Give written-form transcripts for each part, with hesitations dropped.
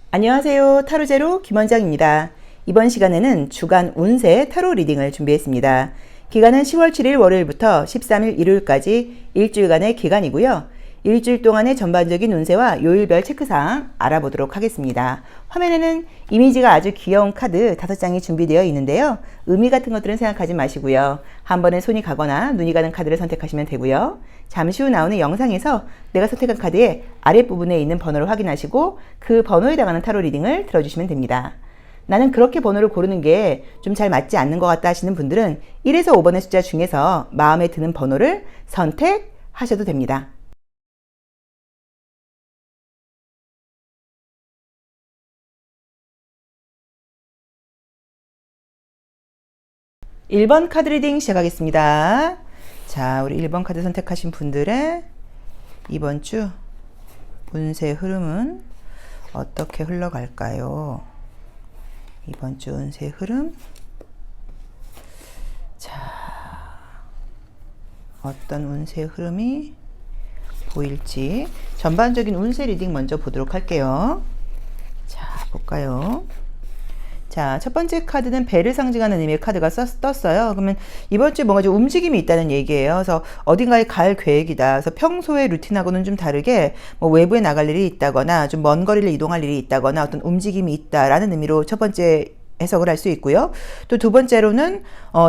안녕하세요. 타로제로 김원장입니다. 이번 시간에는 주간 운세 타로 리딩을 준비했습니다. 기간은 10월 7일 월요일부터 13일 일요일까지 일주일간의 기간이고요. 일주일 동안의 전반적인 운세와 요일별 체크사항 알아보도록 하겠습니다. 화면에는 이미지가 아주 귀여운 카드 5장이 준비되어 있는데요. 의미 같은 것들은 생각하지 마시고요. 한 번에 손이 가거나 눈이 가는 카드를 선택하시면 되고요. 잠시 후 나오는 영상에서 내가 선택한 카드의 아랫부분에 있는 번호를 확인하시고 그 번호에 해당하는 타로 리딩을 들어주시면 됩니다. 나는 그렇게 번호를 고르는 게 좀 잘 맞지 않는 것 같다 하시는 분들은 1에서 5번의 숫자 중에서 마음에 드는 번호를 선택하셔도 됩니다. 1번 카드 리딩 시작하겠습니다. 자, 우리 1번 카드 선택하신 분들의 이번 주 운세 흐름은 어떻게 흘러갈까요? 이번 주 운세 흐름. 자, 어떤 운세 흐름이 보일지 전반적인 운세 리딩 먼저 보도록 할게요. 자, 볼까요? 자, 첫 번째 카드는 배를 상징하는 의미의 카드가 떴어요. 그러면 이번 주에 뭔가 좀 움직임이 있다는 얘기예요. 그래서 어딘가에 갈 계획이다. 그래서 평소의 루틴하고는 좀 다르게 뭐 외부에 나갈 일이 있다거나 좀 먼 거리를 이동할 일이 있다거나 어떤 움직임이 있다라는 의미로 첫 번째 해석을 할 수 있고요. 또 두 번째로는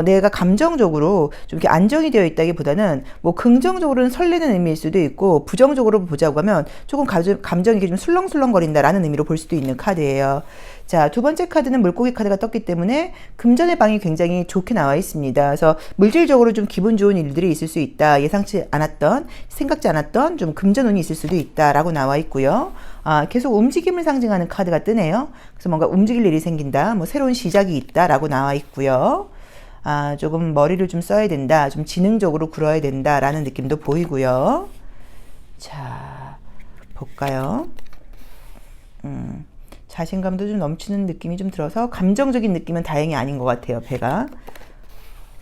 내가 감정적으로 좀 이렇게 안정이 되어 있다기보다는 뭐 긍정적으로는 설레는 의미일 수도 있고 부정적으로 보자고 하면 조금 감정이 좀 술렁술렁거린다라는 의미로 볼 수도 있는 카드예요. 자, 두 번째 카드는 물고기 카드가 떴기 때문에 금전의 방이 굉장히 좋게 나와 있습니다. 그래서 물질적으로 좀 기분 좋은 일들이 있을 수 있다. 예상치 않았던, 생각지 않았던 좀 금전운이 있을 수도 있다라고 나와 있고요. 계속 움직임을 상징하는 카드가 뜨네요. 그래서 뭔가 움직일 일이 생긴다. 뭐 새로운 시작이 있다라고 나와 있고요. 조금 머리를 좀 써야 된다. 좀 지능적으로 굴어야 된다라는 느낌도 보이고요. 자, 볼까요? 자신감도 좀 넘치는 느낌이 좀 들어서 감정적인 느낌은 다행히 아닌 것 같아요. 배가.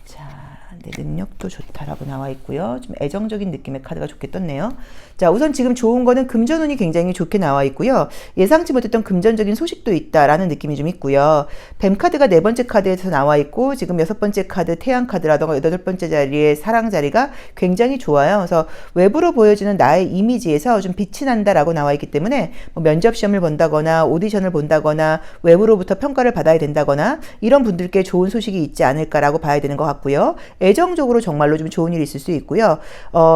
자, 내 능력도 좋다라고 나와 있고요. 좀 애정적인 느낌의 카드가 좋게 떴네요. 자, 우선 지금 좋은 거는 금전운이 굉장히 좋게 나와 있고요. 예상치 못했던 금전적인 소식도 있다라는 느낌이 좀 있고요. 뱀 카드가 네 번째 카드에서 나와 있고 지금 여섯 번째 카드 태양 카드라던가 여덟 번째 자리의 사랑 자리가 굉장히 좋아요. 그래서 외부로 보여지는 나의 이미지에서 좀 빛이 난다라고 나와 있기 때문에 뭐 면접 시험을 본다거나 오디션을 본다거나 외부로부터 평가를 받아야 된다거나 이런 분들께 좋은 소식이 있지 않을까라고 봐야 되는 것 같고요. 애정적으로 정말로 좀 좋은 일이 있을 수 있고요.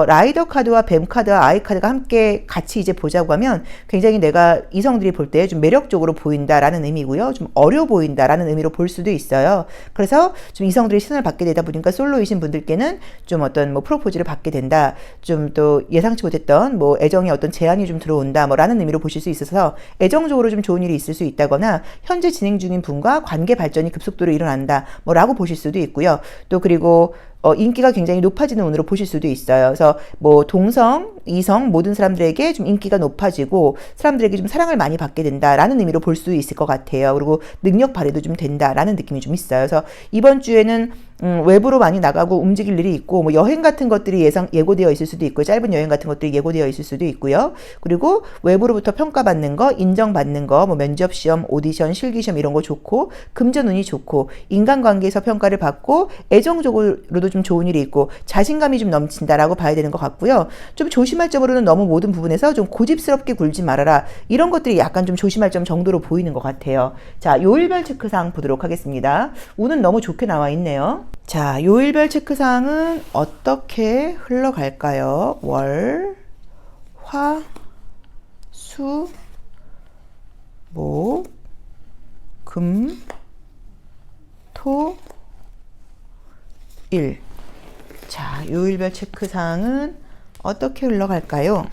라이더 카드와 뱀 카드와 아이 카드가 함께 같이 이제 보자고 하면 굉장히 내가 이성들이 볼 때 좀 매력적으로 보인다라는 의미고요. 좀 어려 보인다라는 의미로 볼 수도 있어요. 그래서 좀 이성들이 시선을 받게 되다 보니까 솔로이신 분들께는 좀 어떤 뭐 프로포즈를 받게 된다. 좀 또 예상치 못했던 뭐 애정의 어떤 제안이 좀 들어온다. 뭐 라는 의미로 보실 수 있어서 애정적으로 좀 좋은 일이 있을 수 있다거나 현재 진행 중인 분과 관계 발전이 급속도로 일어난다. 뭐 라고 보실 수도 있고요. 또 그리고 인기가 굉장히 높아지는 운으로 보실 수도 있어요. 그래서 뭐 동성, 이성 모든 사람들에게 좀 인기가 높아지고 사람들에게 좀 사랑을 많이 받게 된다라는 의미로 볼 수 있을 것 같아요. 그리고 능력 발휘도 좀 된다라는 느낌이 좀 있어요. 그래서 이번 주에는 외부로 많이 나가고 움직일 일이 있고 뭐 여행 같은 것들이 예고되어 있을 수도 있고 짧은 여행 같은 것들이 예고되어 있을 수도 있고요. 그리고 외부로부터 평가받는 거, 인정받는 거, 뭐 면접 시험, 오디션, 실기시험 이런 거 좋고 금전운이 좋고 인간관계에서 평가를 받고 애정적으로도 좀 좋은 일이 있고 자신감이 좀 넘친다라고 봐야 되는 것 같고요. 좀 조심할 점으로는 너무 모든 부분에서 좀 고집스럽게 굴지 말아라. 이런 것들이 약간 좀 조심할 점 정도로 보이는 것 같아요. 자, 요일별 체크사항 보도록 하겠습니다. 운은 너무 좋게 나와 있네요. 자, 요일별 체크사항은 어떻게 흘러갈까요? 월, 화, 수, 목, 금, 토, 일. 자, 요일별 체크사항은 어떻게 흘러갈까요?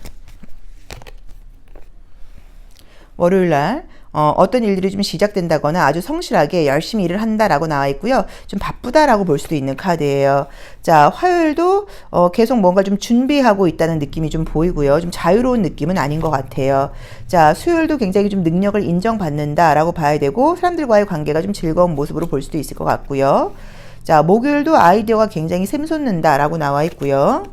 월요일날 어떤 일들이 좀 시작된다거나 아주 성실하게 열심히 일을 한다라고 나와 있고요. 좀 바쁘다라고 볼 수도 있는 카드예요. 자, 화요일도 계속 뭔가 좀 준비하고 있다는 느낌이 좀 보이고요. 좀 자유로운 느낌은 아닌 것 같아요. 자, 수요일도 굉장히 좀 능력을 인정받는다라고 봐야 되고 사람들과의 관계가 좀 즐거운 모습으로 볼 수도 있을 것 같고요. 자, 목요일도 아이디어가 굉장히 샘솟는다라고 나와 있고요.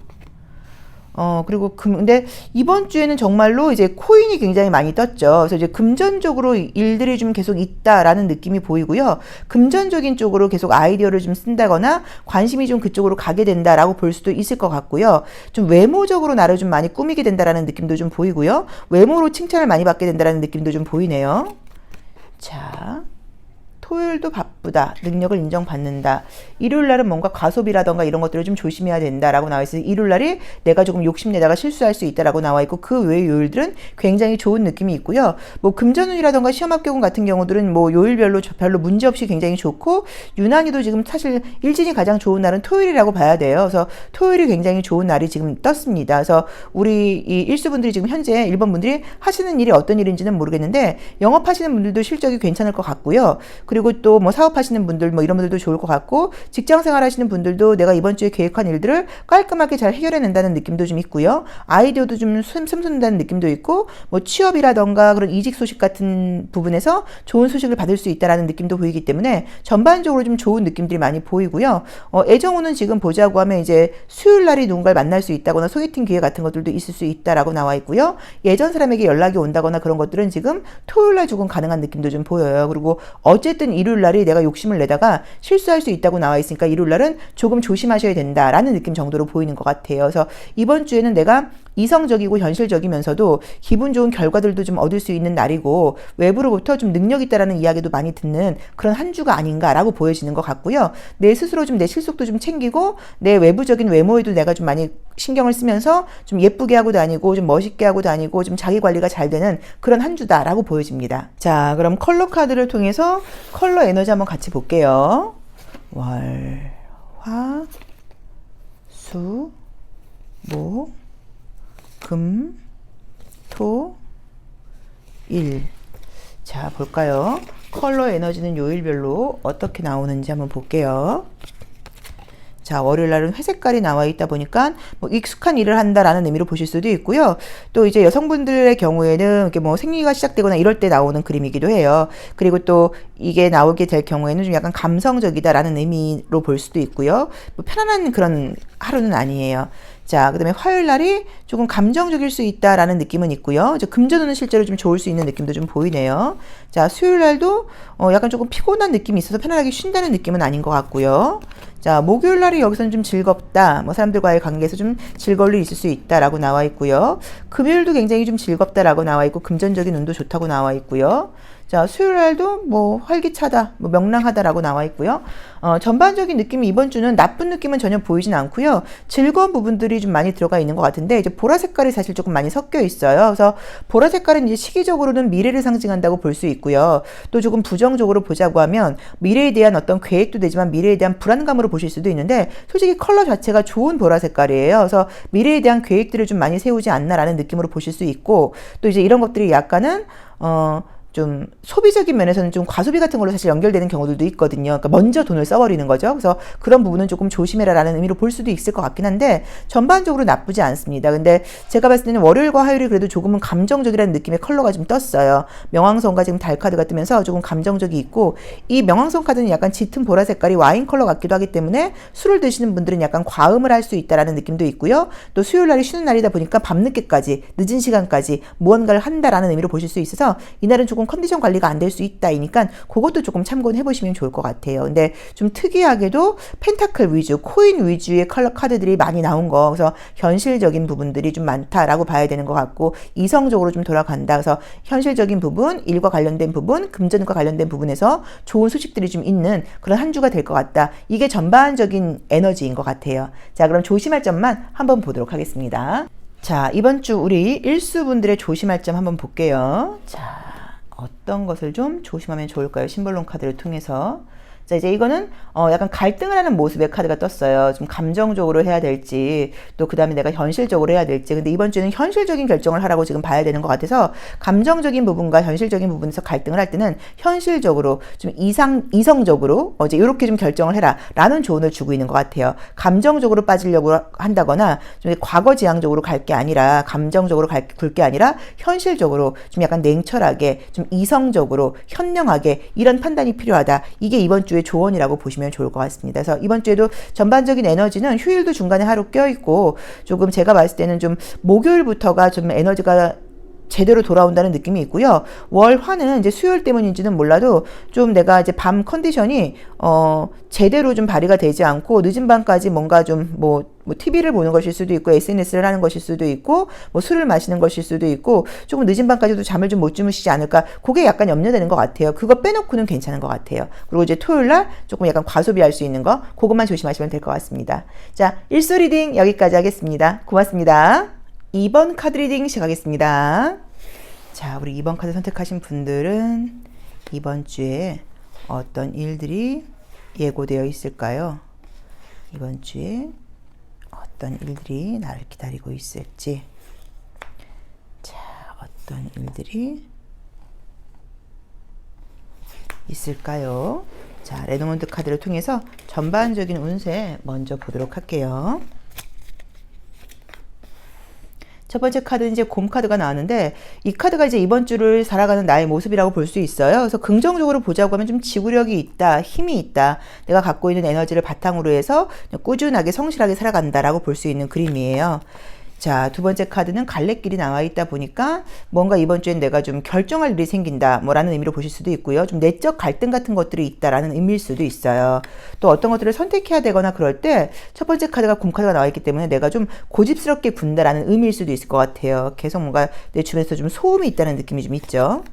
그리고 근데 이번 주에는 정말로 이제 코인이 굉장히 많이 떴죠. 그래서 이제 금전적으로 일들이 좀 계속 있다라는 느낌이 보이고요. 금전적인 쪽으로 계속 아이디어를 좀 쓴다거나 관심이 좀 그쪽으로 가게 된다라고 볼 수도 있을 것 같고요. 좀 외모적으로 나를 좀 많이 꾸미게 된다라는 느낌도 좀 보이고요. 외모로 칭찬을 많이 받게 된다라는 느낌도 좀 보이네요. 자. 토요일도 바쁘다. 능력을 인정받는다. 일요일날은 뭔가 과소비라던가 이런 것들을 좀 조심해야 된다라고 나와 있어요. 일요일날이 내가 조금 욕심내다가 실수할 수 있다라고 나와 있고 그 외의 요일들은 굉장히 좋은 느낌이 있고요. 뭐 금전운이라던가 시험합격운 같은 경우들은 뭐 요일별로 별로 문제없이 굉장히 좋고 유난히도 지금 사실 일진이 가장 좋은 날은 토요일이라고 봐야 돼요. 그래서 토요일이 굉장히 좋은 날이 지금 떴습니다. 그래서 우리 이 일수분들이 지금 현재 1번 분들이 하시는 일이 어떤 일인지는 모르겠는데 영업하시는 분들도 실적이 괜찮을 것 같고요. 그리고 또 뭐 사업하시는 분들 뭐 이런 분들도 좋을 것 같고 직장생활 하시는 분들도 내가 이번 주에 계획한 일들을 깔끔하게 잘 해결해낸다는 느낌도 좀 있고요. 아이디어도 좀 샘솟는다는 느낌도 있고 뭐 취업이라던가 그런 이직 소식 같은 부분에서 좋은 소식을 받을 수 있다라는 느낌도 보이기 때문에 전반적으로 좀 좋은 느낌들이 많이 보이고요. 애정운은 지금 보자고 하면 이제 수요일 날이 누군가를 만날 수 있다거나 소개팅 기회 같은 것들도 있을 수 있다라고 나와 있고요. 예전 사람에게 연락이 온다거나 그런 것들은 지금 토요일 날 조금 가능한 느낌도 좀 보여요. 그리고 어쨌든 일요일 날이 내가 욕심을 내다가 실수할 수 있다고 나와 있으니까 일요일 날은 조금 조심하셔야 된다라는 느낌 정도로 보이는 것 같아요. 그래서 이번 주에는 내가 이성적이고 현실적이면서도 기분 좋은 결과들도 좀 얻을 수 있는 날이고 외부로부터 좀 능력 있다라는 이야기도 많이 듣는 그런 한 주가 아닌가라고 보여지는 것 같고요. 내 스스로 좀 내 실속도 좀 챙기고 내 외부적인 외모에도 내가 좀 많이 신경을 쓰면서 좀 예쁘게 하고 다니고 좀 멋있게 하고 다니고 좀 자기 관리가 잘 되는 그런 한 주다라고 보여집니다. 자, 그럼 컬러 카드를 통해서 컬러 에너지 한번 같이 볼게요. 월, 화, 수, 목, 금, 토, 일. 자, 볼까요? 컬러 에너지는 요일별로 어떻게 나오는지 한번 볼게요. 자, 월요일 날은 회색깔이 나와 있다 보니까 뭐 익숙한 일을 한다라는 의미로 보실 수도 있고요. 또 이제 여성분들의 경우에는 이렇게 뭐 생리가 시작되거나 이럴 때 나오는 그림이기도 해요. 그리고 또 이게 나오게 될 경우에는 좀 약간 감성적이다라는 의미로 볼 수도 있고요. 뭐 편안한 그런 하루는 아니에요. 자, 그 다음에 화요일 날이 조금 감정적일 수 있다라는 느낌은 있고요. 금전운은 실제로 좀 좋을 수 있는 느낌도 좀 보이네요. 자, 수요일 날도 약간 조금 피곤한 느낌이 있어서 편안하게 쉰다는 느낌은 아닌 것 같고요. 자, 목요일 날이 여기서는 좀 즐겁다. 뭐 사람들과의 관계에서 좀 즐거울 일이 있을 수 있다라고 나와 있고요. 금요일도 굉장히 좀 즐겁다라고 나와 있고 금전적인 운도 좋다고 나와 있고요. 자, 수요일 날도 뭐 활기차다, 뭐 명랑하다라고 나와 있고요. 전반적인 느낌이 이번 주는 나쁜 느낌은 전혀 보이진 않고요. 즐거운 부분들이 좀 많이 들어가 있는 것 같은데 이제 보라 색깔이 사실 조금 많이 섞여 있어요. 그래서 보라 색깔은 이제 시기적으로는 미래를 상징한다고 볼 수 있고요. 또 조금 부정적으로 보자고 하면 미래에 대한 어떤 계획도 되지만 미래에 대한 불안감으로 보실 수도 있는데 솔직히 컬러 자체가 좋은 보라 색깔이에요. 그래서 미래에 대한 계획들을 좀 많이 세우지 않나라는 느낌으로 보실 수 있고 또 이제 이런 것들이 약간은 좀 소비적인 면에서는 좀 과소비 같은 걸로 사실 연결되는 경우들도 있거든요. 그러니까 먼저 돈을 써버리는 거죠. 그래서 그런 부분은 조금 조심해라라는 의미로 볼 수도 있을 것 같긴 한데 전반적으로 나쁘지 않습니다. 근데 제가 봤을 때는 월요일과 화요일이 그래도 조금은 감정적이라는 느낌의 컬러가 좀 떴어요. 명왕성과 지금 달 카드가 뜨면서 조금 감정적이 있고 이 명왕성 카드는 약간 짙은 보라 색깔이 와인 컬러 같기도 하기 때문에 술을 드시는 분들은 약간 과음을 할 수 있다라는 느낌도 있고요. 또 수요일 날이 쉬는 날이다 보니까 밤늦게까지 늦은 시간까지 무언가를 한다라는 의미로 보실 수 있어서 이날은 조금 컨디션 관리가 안 될 수 있다이니까 그것도 조금 참고해 보시면 좋을 것 같아요. 근데 좀 특이하게도 펜타클 위주, 코인 위주의 컬러 카드들이 많이 나온 거, 그래서 현실적인 부분들이 좀 많다라고 봐야 되는 것 같고 이성적으로 좀 돌아간다. 그래서 현실적인 부분, 일과 관련된 부분, 금전과 관련된 부분에서 좋은 소식들이 좀 있는 그런 한 주가 될 것 같다. 이게 전반적인 에너지인 것 같아요. 자, 그럼 조심할 점만 한번 보도록 하겠습니다. 자, 이번 주 우리 일수분들의 조심할 점 한번 볼게요. 자, 어떤 것을 좀 조심하면 좋을까요? 심볼론 카드를 통해서. 자, 이제 이거는 약간 갈등을 하는 모습의 카드가 떴어요. 좀 감정적으로 해야 될지 또 그 다음에 내가 현실적으로 해야 될지. 근데 이번 주에는 현실적인 결정을 하라고 지금 봐야 되는 것 같아서 감정적인 부분과 현실적인 부분에서 갈등을 할 때는 현실적으로 좀 이성적으로 이제 이렇게 좀 결정을 해라 라는 조언을 주고 있는 것 같아요. 감정적으로 빠지려고 한다거나 좀 과거지향적으로 갈 게 아니라 감정적으로 굴 게 아니라 현실적으로 좀 약간 냉철하게 좀 이성적으로 현명하게 이런 판단이 필요하다. 이게 이번 주에 주의 조언이라고 보시면 좋을 것 같습니다. 그래서 이번 주에도 전반적인 에너지는 휴일도 중간에 하루 껴있고 조금 제가 봤을 때는 좀 목요일부터가 좀 에너지가 제대로 돌아온다는 느낌이 있고요. 월, 화는 이제 수요일 때문인지는 몰라도 좀 내가 이제 밤 컨디션이 제대로 좀 발휘가 되지 않고 늦은 밤까지 뭔가 좀 뭐 TV를 보는 것일 수도 있고 SNS를 하는 것일 수도 있고 뭐 술을 마시는 것일 수도 있고 조금 늦은 밤까지도 잠을 좀 못 주무시지 않을까, 그게 약간 염려되는 것 같아요. 그거 빼놓고는 괜찮은 것 같아요. 그리고 이제 토요일날 조금 약간 과소비할 수 있는 거, 그것만 조심하시면 될 것 같습니다. 자, 일수 리딩 여기까지 하겠습니다. 고맙습니다. 2번 카드 리딩 시작하겠습니다. 자, 우리 2번 카드 선택하신 분들은 이번 주에 어떤 일들이 예고되어 있을까요? 이번 주에 어떤 일들이 나를 기다리고 있을지. 자, 어떤 일들이 있을까요? 자, 레노먼드 카드를 통해서 전반적인 운세 먼저 보도록 할게요. 첫 번째 카드는 이제 곰 카드가 나왔는데, 이 카드가 이제 이번 주를 살아가는 나의 모습이라고 볼 수 있어요. 그래서 긍정적으로 보자고 하면 좀 지구력이 있다, 힘이 있다, 내가 갖고 있는 에너지를 바탕으로 해서 꾸준하게 성실하게 살아간다라고 볼 수 있는 그림이에요. 자, 두 번째 카드는 갈래길이 나와 있다 보니까 뭔가 이번 주엔 내가 좀 결정할 일이 생긴다 뭐라는 의미로 보실 수도 있고요. 좀 내적 갈등 같은 것들이 있다라는 의미일 수도 있어요. 또 어떤 것들을 선택해야 되거나 그럴 때 첫 번째 카드가 곰 카드가 나와 있기 때문에 내가 좀 고집스럽게 군다라는 의미일 수도 있을 것 같아요. 계속 뭔가 내 주변에서 좀 소음이 있다는 느낌이 좀 있죠.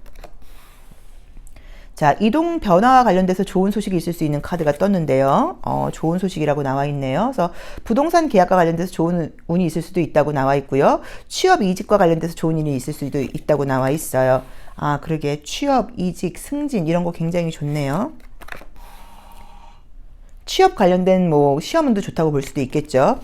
자, 이동 변화와 관련돼서 좋은 소식이 있을 수 있는 카드가 떴는데요. 좋은 소식이라고 나와 있네요. 그래서 부동산 계약과 관련돼서 좋은 운이 있을 수도 있다고 나와 있고요. 취업 이직과 관련돼서 좋은 일이 있을 수도 있다고 나와 있어요. 아, 그러게 취업, 이직, 승진 이런 거 굉장히 좋네요. 취업 관련된 뭐 시험운도 좋다고 볼 수도 있겠죠.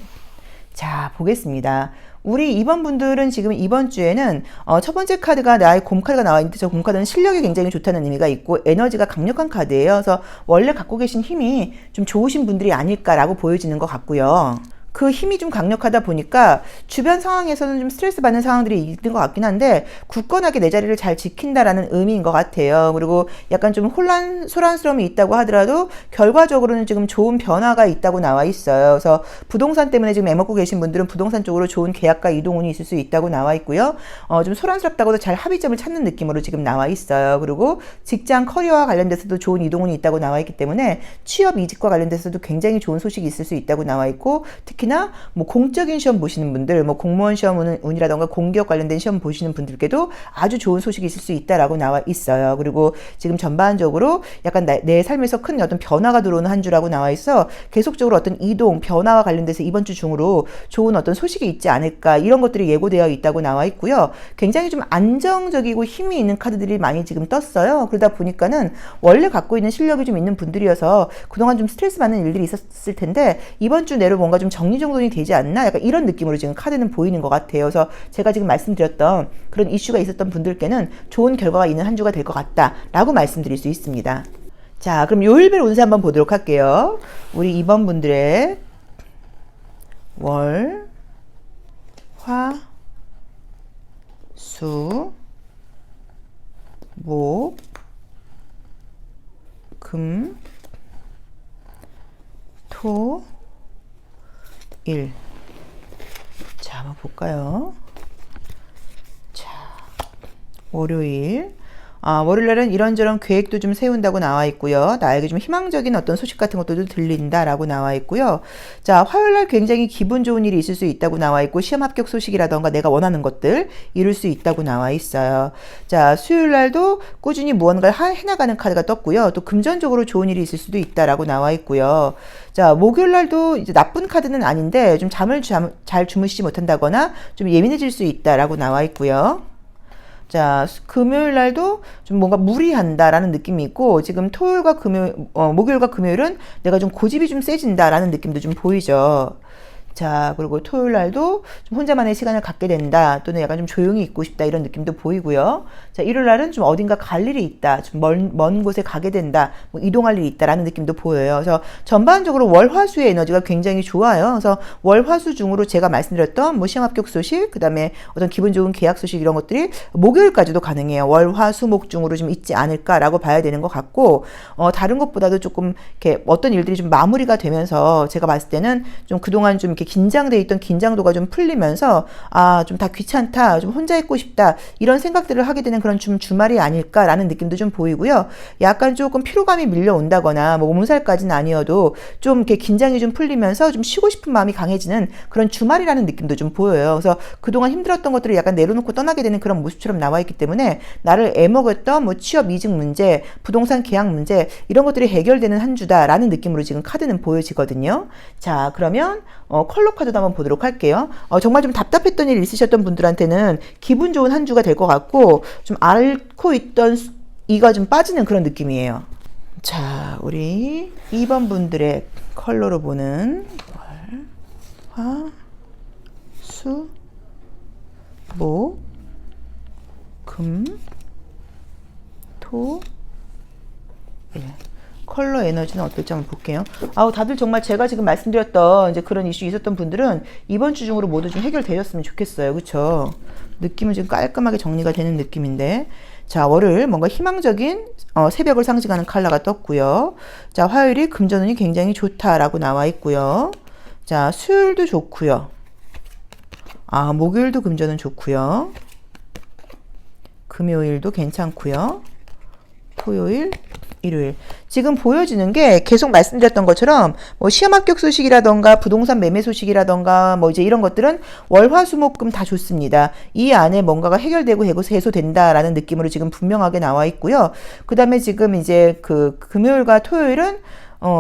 자, 보겠습니다. 우리 2번 분들은 지금 이번 주에는 첫 번째 카드가 나의 곰 카드가 나와 있는데, 저 곰 카드는 실력이 굉장히 좋다는 의미가 있고 에너지가 강력한 카드예요. 그래서 원래 갖고 계신 힘이 좀 좋으신 분들이 아닐까라고 보여지는 것 같고요. 그 힘이 좀 강력하다 보니까 주변 상황에서는 좀 스트레스 받는 상황들이 있는 것 같긴 한데 굳건하게 내 자리를 잘 지킨다라는 의미인 것 같아요. 그리고 약간 좀 소란스러움이 있다고 하더라도 결과적으로는 지금 좋은 변화가 있다고 나와 있어요. 그래서 부동산 때문에 지금 애먹고 계신 분들은 부동산 쪽으로 좋은 계약과 이동운이 있을 수 있다고 나와 있고요. 좀 소란스럽다고도 잘 합의점을 찾는 느낌으로 지금 나와 있어요. 그리고 직장 커리어와 관련돼서도 좋은 이동운이 있다고 나와 있기 때문에 취업 이직과 관련돼서도 굉장히 좋은 소식이 있을 수 있다고 나와 있고, 특히나 뭐 공적인 시험 보시는 분들, 뭐 공무원 시험 운이라던가 공기업 관련된 시험 보시는 분들께도 아주 좋은 소식이 있을 수 있다라고 나와 있어요. 그리고 지금 전반적으로 약간 내 삶에서 큰 어떤 변화가 들어오는 한 주라고 나와 있어 계속적으로 어떤 이동, 변화와 관련돼서 이번 주 중으로 좋은 어떤 소식이 있지 않을까, 이런 것들이 예고되어 있다고 나와 있고요. 굉장히 좀 안정적이고 힘이 있는 카드들이 많이 지금 떴어요. 그러다 보니까는 원래 갖고 있는 실력이 좀 있는 분들이어서 그동안 좀 스트레스 받는 일들이 있었을 텐데 이번 주 내로 뭔가 좀 정리정돈이 되지 않나, 약간 이런 느낌으로 지금 카드는 보이는 것 같아요. 그래서 제가 지금 말씀드렸던 그런 이슈가 있었던 분들께는 좋은 결과가 있는 한 주가 될 것 같다라고 말씀드릴 수 있습니다. 자, 그럼 요일별 운세 한번 보도록 할게요. 우리 2번 분들의 월, 화, 수, 목, 금, 토, 일. 자, 한번 볼까요? 자, 월요일. 월요일날은 이런저런 계획도 좀 세운다고 나와 있고요. 나에게 좀 희망적인 어떤 소식 같은 것도 들린다라고 나와 있고요. 자, 화요일날 굉장히 기분 좋은 일이 있을 수 있다고 나와 있고 시험 합격 소식이라던가 내가 원하는 것들 이룰 수 있다고 나와 있어요. 자, 수요일날도 꾸준히 무언가를 해나가는 카드가 떴고요. 또 금전적으로 좋은 일이 있을 수도 있다라고 나와 있고요. 자, 목요일날도 이제 나쁜 카드는 아닌데 좀 잠을 잘 주무시지 못한다거나 좀 예민해질 수 있다라고 나와 있고요. 자, 금요일 날도 좀 뭔가 무리한다라는 느낌이 있고, 지금 목요일과 금요일은 내가 좀 고집이 좀 세진다라는 느낌도 좀 보이죠. 자, 그리고 토요일 날도 좀 혼자만의 시간을 갖게 된다. 또는 약간 좀 조용히 있고 싶다. 이런 느낌도 보이고요. 자, 일요일 날은 좀 어딘가 갈 일이 있다. 좀 먼 곳에 가게 된다. 뭐 이동할 일이 있다라는 느낌도 보여요. 그래서 전반적으로 월, 화, 수의 에너지가 굉장히 좋아요. 그래서 월, 화, 수 중으로 제가 말씀드렸던 뭐 시험 합격 소식, 그 다음에 어떤 기분 좋은 계약 소식 이런 것들이 목요일까지도 가능해요. 월, 화, 수, 목 중으로 좀 있지 않을까라고 봐야 되는 것 같고, 다른 것보다도 조금 이렇게 어떤 일들이 좀 마무리가 되면서 제가 봤을 때는 좀 그동안 좀 이렇게 긴장돼 있던 긴장도가 좀 풀리면서 좀 다 귀찮다, 좀 혼자 있고 싶다 이런 생각들을 하게 되는 그런 좀 주말이 아닐까라는 느낌도 좀 보이고요. 약간 조금 피로감이 밀려온다거나 뭐 몸살까지는 아니어도 좀 이렇게 긴장이 좀 풀리면서 좀 쉬고 싶은 마음이 강해지는 그런 주말이라는 느낌도 좀 보여요. 그래서 그동안 힘들었던 것들을 약간 내려놓고 떠나게 되는 그런 모습처럼 나와 있기 때문에 나를 애먹었던 뭐 취업 이직 문제, 부동산 계약 문제 이런 것들이 해결되는 한 주다라는 느낌으로 지금 카드는 보여지거든요. 자, 그러면 컬러 카드도 한번 보도록 할게요. 정말 좀 답답했던 일 있으셨던 분들한테는 기분 좋은 한 주가 될 것 같고 좀 앓고 있던 이가 좀 빠지는 그런 느낌이에요. 자, 우리 2번 분들의 컬러로 보는 월, 화, 수, 목, 금, 토, 일. 컬러 에너지는 어떨지 한번 볼게요. 다들 정말 제가 지금 말씀드렸던 이제 그런 이슈 있었던 분들은 이번 주 중으로 모두 좀 해결되셨으면 좋겠어요. 그쵸? 느낌은 지금 깔끔하게 정리가 되는 느낌인데. 자, 월요일 뭔가 희망적인 새벽을 상징하는 컬러가 떴고요. 자, 화요일이 금전운이 굉장히 좋다라고 나와 있고요. 자, 수요일도 좋고요. 목요일도 금전운 좋고요. 금요일도 괜찮고요. 토요일, 일요일. 지금 보여지는 게 계속 말씀드렸던 것처럼 뭐 시험 합격 소식이라던가 부동산 매매 소식이라던가 뭐 이제 이런 것들은 월, 화, 수, 목, 금 다 좋습니다. 이 안에 뭔가가 해결되고 해소된다라는 느낌으로 지금 분명하게 나와 있고요. 그 다음에 지금 이제 그 금요일과 토요일은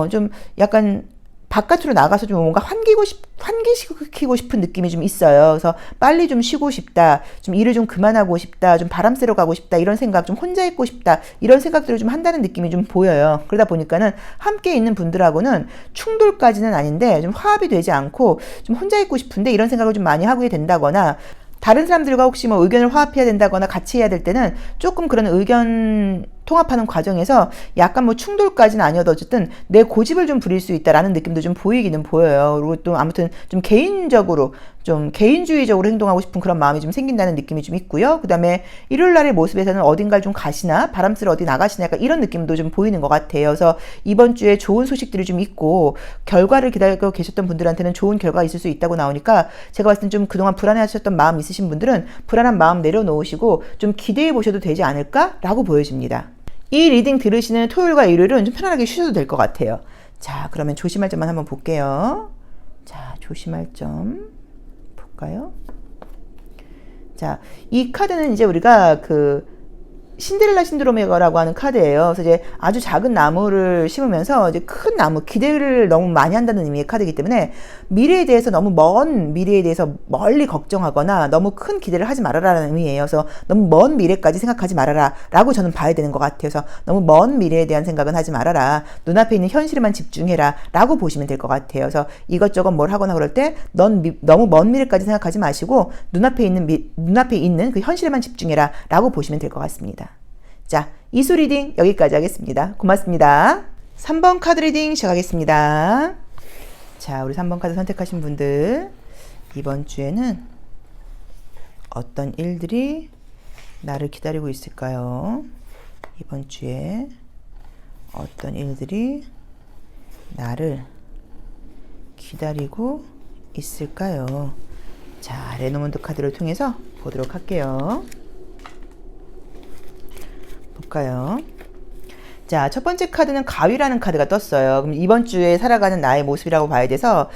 좀 약간 바깥으로 나가서 좀 뭔가 환기시키고 싶은 느낌이 좀 있어요. 그래서 빨리 좀 쉬고 싶다, 좀 일을 좀 그만하고 싶다, 좀 바람 쐬러 가고 싶다, 이런 생각, 좀 혼자 있고 싶다, 이런 생각들을 좀 한다는 느낌이 좀 보여요. 그러다 보니까는 함께 있는 분들하고는 충돌까지는 아닌데 좀 화합이 되지 않고 좀 혼자 있고 싶은데 이런 생각을 좀 많이 하게 된다거나 다른 사람들과 혹시 뭐 의견을 화합해야 된다거나 같이 해야 될 때는 조금 그런 의견 통합하는 과정에서 약간 뭐 충돌까지는 아니어도 어쨌든 내 고집을 좀 부릴 수 있다라는 느낌도 좀 보이기는 보여요. 그리고 또 아무튼 좀 개인적으로 좀 개인주의적으로 행동하고 싶은 그런 마음이 좀 생긴다는 느낌이 좀 있고요. 그 다음에 일요일 날의 모습에서는 어딘가를 좀 가시나 바람 쐬러 어디 나가시나 약간 이런 느낌도 좀 보이는 것 같아요. 그래서 이번 주에 좋은 소식들이 좀 있고 결과를 기다리고 계셨던 분들한테는 좋은 결과가 있을 수 있다고 나오니까 제가 봤을 땐 좀 그동안 불안해하셨던 마음 있으신 분들은 불안한 마음 내려놓으시고 좀 기대해 보셔도 되지 않을까라고 보여집니다. 이 리딩 들으시는 토요일과 일요일은 좀 편안하게 쉬셔도 될 것 같아요. 자, 그러면 조심할 점만 한번 볼게요. 자, 조심할 점 볼까요? 자, 이 카드는 이제 우리가 신데렐라 신드롬이라고 하는 카드예요. 그래서 이제 아주 작은 나무를 심으면서 이제 큰 나무, 기대를 너무 많이 한다는 의미의 카드이기 때문에 미래에 대해서 너무 먼 미래에 대해서 멀리 걱정하거나 너무 큰 기대를 하지 말아라라는 의미예요. 그래서 너무 먼 미래까지 생각하지 말아라 라고 저는 봐야 되는 것 같아요. 그래서 너무 먼 미래에 대한 생각은 하지 말아라. 눈앞에 있는 현실에만 집중해라 라고 보시면 될 것 같아요. 그래서 이것저것 뭘 하거나 그럴 때 너무 먼 미래까지 생각하지 마시고 눈앞에 있는 그 현실에만 집중해라 라고 보시면 될 것 같습니다. 자, 이수 리딩 여기까지 하겠습니다. 고맙습니다. 3번 카드 리딩 시작하겠습니다. 자, 우리 3번 카드 선택하신 분들 이번 주에는 어떤 일들이 나를 기다리고 있을까요? 이번 주에 어떤 일들이 나를 기다리고 있을까요? 자, 레노몬드 카드를 통해서 보도록 할게요. 볼까요? 자, 첫 번째 카드는 가위라는 카드가 떴어요. 그럼 이번 주에 살아가는 나의 모습이라고 봐야 돼서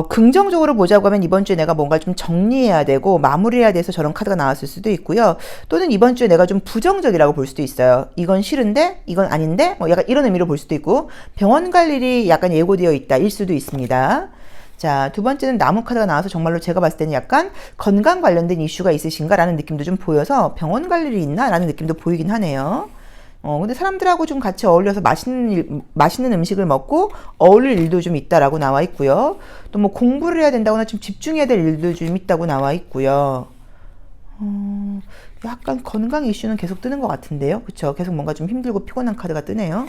긍정적으로 보자고 하면 이번 주에 내가 뭔가 좀 정리해야 되고 마무리해야 돼서 저런 카드가 나왔을 수도 있고요. 또는 이번 주에 내가 좀 부정적이라고 볼 수도 있어요. 이건 싫은데 이건 아닌데 뭐 약간 이런 의미로 볼 수도 있고 병원 갈 일이 약간 예고되어 있다 일 수도 있습니다. 자, 두 번째는 나무 카드가 나와서 정말로 제가 봤을 때는 약간 건강 관련된 이슈가 있으신가 라는 느낌도 좀 보여서 병원 갈 일이 있나 라는 느낌도 보이긴 하네요. 근데 사람들하고 좀 같이 어울려서 맛있는 음식을 먹고 어울릴 일도 좀 있다라고 나와 있고요. 또 뭐 공부를 해야 된다거나 좀 집중해야 될 일도 좀 있다고 나와 있고요. 약간 건강 이슈는 계속 뜨는 것 같은데요. 그쵸? 계속 뭔가 좀 힘들고 피곤한 카드가 뜨네요.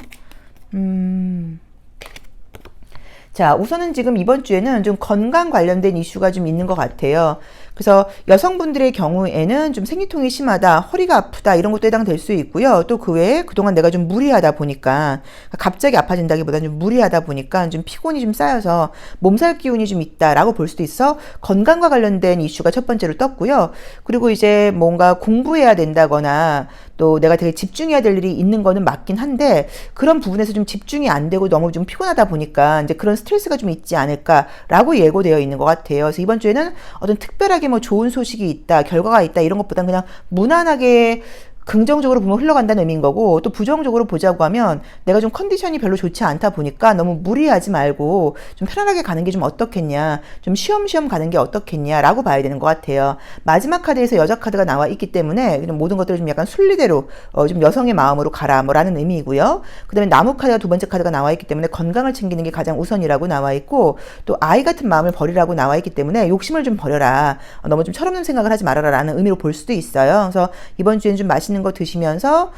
자, 우선은 지금 이번 주에는 좀 건강 관련된 이슈가 좀 있는 것 같아요. 그래서 여성분들의 경우에는 좀 생리통이 심하다, 허리가 아프다 이런 것도 해당될 수 있고요. 또 그 외에 그동안 내가 좀 무리하다 보니까 갑자기 아파진다기보다는 좀 무리하다 보니까 좀 피곤이 좀 쌓여서 몸살 기운이 좀 있다라고 볼 수도 있어 건강과 관련된 이슈가 첫 번째로 떴고요. 그리고 이제 뭔가 공부해야 된다거나 또 내가 되게 집중해야 될 일이 있는 거는 맞긴 한데 그런 부분에서 좀 집중이 안 되고 너무 좀 피곤하다 보니까 이제 그런 스트레스가 좀 있지 않을까라고 예고되어 있는 것 같아요. 그래서 이번 주에는 어떤 특별하게 뭐 좋은 소식이 있다, 결과가 있다 이런 것보다는 그냥 무난하게 긍정적으로 보면 흘러간다는 의미인 거고 또 부정적으로 보자고 하면 내가 좀 컨디션이 별로 좋지 않다 보니까 너무 무리하지 말고 좀 편안하게 가는 게 좀 어떻겠냐, 좀 쉬엄쉬엄 가는 게 어떻겠냐라고 봐야 되는 것 같아요. 마지막 카드에서 여자 카드가 나와 있기 때문에 모든 것들을 좀 약간 순리대로 좀 여성의 마음으로 가라 뭐라는 의미이고요. 그다음에 나무 카드가 두 번째 카드가 나와 있기 때문에 건강을 챙기는 게 가장 우선이라고 나와 있고 또 아이 같은 마음을 버리라고 나와 있기 때문에 욕심을 좀 버려라, 너무 좀 철없는 생각을 하지 말아라라는 의미로 볼 수도 있어요. 그래서 이번 주에는 좀 맛있는 거 드시면서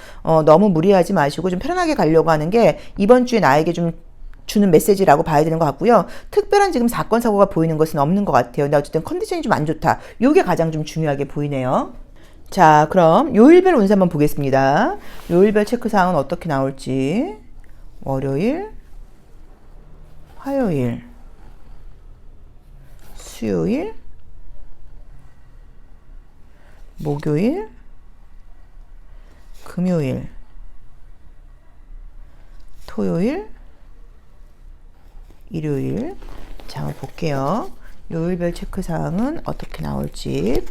너무 무리하지 마시고 좀 편안하게 가려고 하는 게 이번 주에 나에게 좀 주는 메시지라고 봐야 되는 것 같고요. 특별한 지금 사건 사고가 보이는 것은 없는 것 같아요. 근데 어쨌든 컨디션이 좀 안 좋다. 이게 가장 좀 중요하게 보이네요. 자, 그럼 요일별 운세 한번 보겠습니다. 요일별 체크사항은 어떻게 나올지. 월요일, 화요일, 수요일, 목요일, 금요일, 토요일, 일요일. 자, 한번 볼게요. 요일별 체크사항은 어떻게 나올지.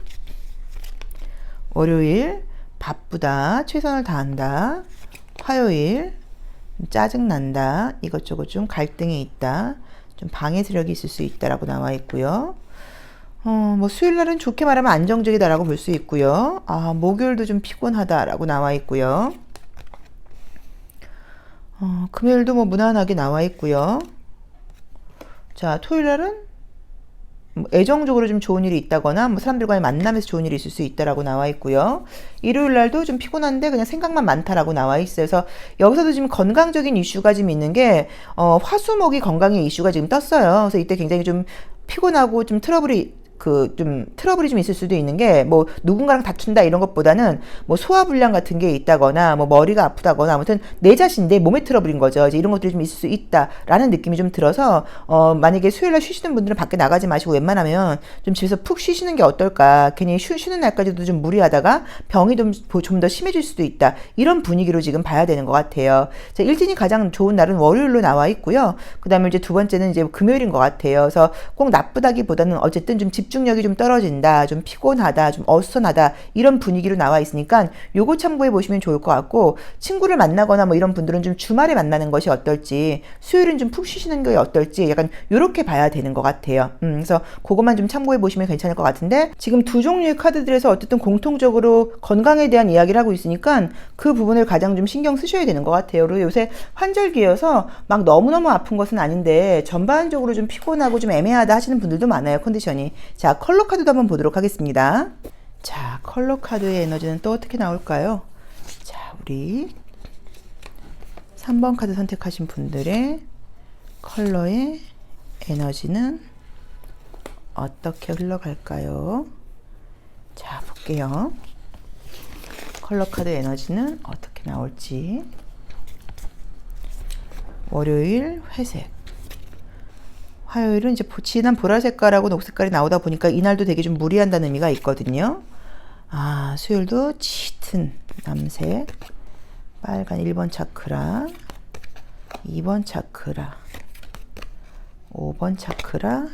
월요일, 바쁘다, 최선을 다한다. 화요일, 짜증난다, 이것저것 좀 갈등이 있다, 좀 방해 세력이 있을 수 있다라고 나와 있고요. 뭐 수요일날은 좋게 말하면 안정적이다라고 볼 수 있고요. 목요일도 좀 피곤하다라고 나와 있고요. 금요일도 뭐 무난하게 나와 있고요. 자, 토요일날은 뭐 애정적으로 좀 좋은 일이 있다거나 뭐 사람들과의 만남에서 좋은 일이 있을 수 있다라고 나와 있고요. 일요일날도 좀 피곤한데 그냥 생각만 많다라고 나와 있어요. 그래서 여기서도 지금 건강적인 이슈가 좀 있는 게 화수목이 건강의 이슈가 지금 떴어요. 그래서 이때 굉장히 좀 피곤하고 좀 트러블이 좀 있을 수도 있는 게 뭐 누군가랑 다툰다 이런 것보다는 뭐 소화불량 같은 게 있다거나 뭐 머리가 아프다거나 아무튼 내 자신 내 몸에 트러블인 거죠. 이제 이런 것들이 좀 있을 수 있다라는 느낌이 좀 들어서 만약에 수요일날 쉬시는 분들은 밖에 나가지 마시고 웬만하면 좀 집에서 푹 쉬시는 게 어떨까. 괜히 쉬는 날까지도 좀 무리하다가 병이 좀 더 심해질 수도 있다. 이런 분위기로 지금 봐야 되는 것 같아요. 자, 일진이 가장 좋은 날은 월요일로 나와 있고요. 그 다음에 이제 두 번째는 이제 금요일인 것 같아요. 그래서 꼭 나쁘다기보다는 어쨌든 좀 집중력이 좀 떨어진다, 좀 피곤하다, 좀 어수선하다 이런 분위기로 나와 있으니까 요거 참고해 보시면 좋을 것 같고 친구를 만나거나 뭐 이런 분들은 좀 주말에 만나는 것이 어떨지 수요일은 좀 푹 쉬시는 게 어떨지 약간 요렇게 봐야 되는 것 같아요. 그래서 그것만 좀 참고해 보시면 괜찮을 것 같은데 지금 두 종류의 카드들에서 어쨌든 공통적으로 건강에 대한 이야기를 하고 있으니까 그 부분을 가장 좀 신경 쓰셔야 되는 것 같아요. 그리고 요새 환절기여서 막 너무너무 아픈 것은 아닌데 전반적으로 좀 피곤하고 좀 애매하다 하시는 분들도 많아요. 컨디션이. 자, 컬러 카드도 한번 보도록 하겠습니다. 자, 컬러 카드의 에너지는 또 어떻게 나올까요? 자, 우리 3번 카드 선택하신 분들의 컬러의 에너지는 어떻게 흘러갈까요? 자, 볼게요. 컬러 카드 에너지는 어떻게 나올지. 월요일 회색, 화요일은 이제 진한 보라색깔하고 녹색깔이 나오다 보니까 이날도 되게 좀 무리한다는 의미가 있거든요. 수요일도 짙은 남색, 빨간 1번 차크라, 2번 차크라, 5번 차크라,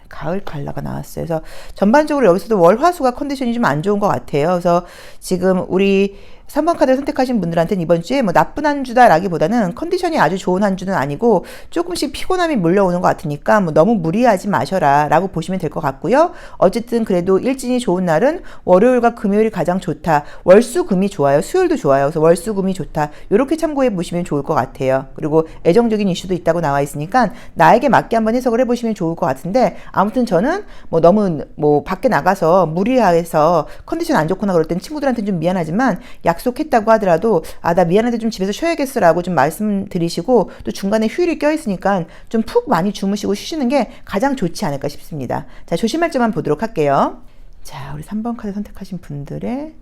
가을 칼라가 나왔어요. 그래서 전반적으로 여기서도 월, 화, 수가 컨디션이 좀 안 좋은 것 같아요. 그래서 지금 우리 3번 카드를 선택하신 분들한테는 이번 주에 뭐 나쁜 한 주다라기보다는 컨디션이 아주 좋은 한 주는 아니고 조금씩 피곤함이 몰려오는 것 같으니까 뭐 너무 무리하지 마셔라 라고 보시면 될 것 같고요. 어쨌든 그래도 일진이 좋은 날은 월요일과 금요일이 가장 좋다. 월수금이 좋아요. 수요일도 좋아요. 그래서 월수금이 좋다. 이렇게 참고해 보시면 좋을 것 같아요. 그리고 애정적인 이슈도 있다고 나와 있으니까 나에게 맞게 한번 해석을 해 보시면 좋을 것 같은데, 아무튼 저는 뭐 너무 뭐 밖에 나가서 무리해서 컨디션 안 좋거나 그럴 땐 친구들한테 좀 미안하지만 약속했다고 하더라도 나 미안한데 좀 집에서 쉬어야겠어라고 좀 말씀드리시고, 또 중간에 휴일이 껴있으니까 좀 푹 많이 주무시고 쉬시는 게 가장 좋지 않을까 싶습니다. 자, 조심할 점만 보도록 할게요. 자, 우리 3번 카드 선택하신 분들의